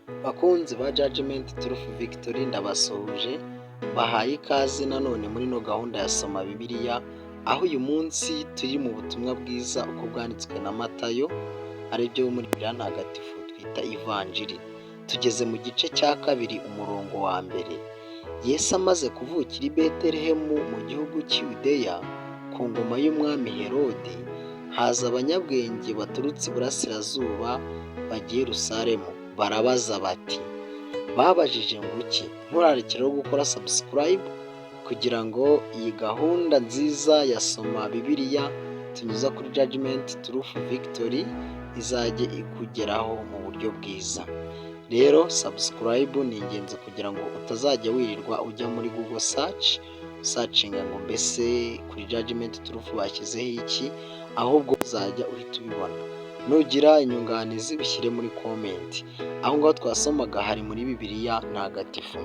Bakunzi ba Judgment Truth Victory ndabasuhuje, bahaye ikaze nanone muri no gahunda ya Soma Bibiliya, aho uyu munsi turi mu butumwa bwiza uko bwanditswe na Matayo, aribyo muri Bibiliya ntagatifu twita Ivanjiri. Tugeze mu gice cya kabiri umurongo wa mbere. Yesu amaze kuvukira i Betelehemu mu gihugu cy'Iyudeya ku ngoma y'umwami Herode, haza abanyabwenge baturutse iburasirazuba bagiye i Yerusalemu, barabaza bati, babajije ngo iki? Nturarekereho gukora subscribe kugira ngo iyi gahunda nziza ya Soma Bibiliya tunyuza kuri Judgment Truth Victory izajye ikugeraho mu buryo bwiza. Rero subscribe ni ingenzi kugira ngo utazajya wirirwa ujya muri Google searchinga ngo mbese kuri Judgment Truth bashyizeho iki, ahubwo uzajya uhita ubibona. Nugira inyunganizi bishyire muri comment. Aho ngaho twasomaga hari muri Bibiliya ntagatifu.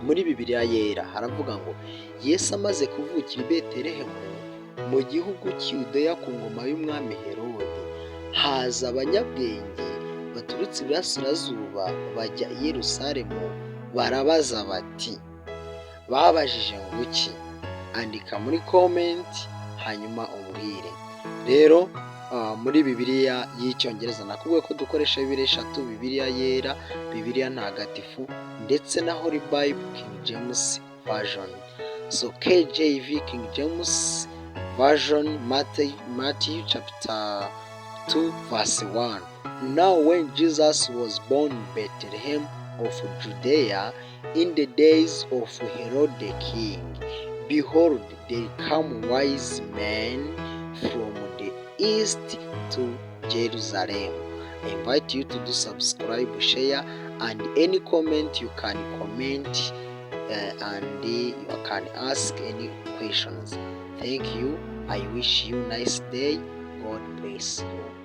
Muri Bibiliya yera haravuga ngo Yesu amaze kuvukira i Betelehemu mu gihugu cy'Iyudeya ku ngoma y'umwami Herode, haza abanyabwenge baturutse iburasirazuba bajya i Yerusalemu, barabaza bati, babajije ngo iki? Andika muri comment hanyuma umbwire. Rero muri Bibiliya y'icyongereza nakubwiye ko dukoresha Bibiliya eshatu: Bibiliya yera, Bibiliya ntagatifu ndetse na Holy Bible King James Version. So KJV King James Version, Matthew chapter 2 verse 1. Now when Jesus was born in Bethlehem of Judea in the days of Herod the king, behold, there came wise men from the east to Jerusalem. I invite you to do subscribe, share, and any comment you can comment, and you can ask any questions. Thank you. I wish you a nice day. God bless you.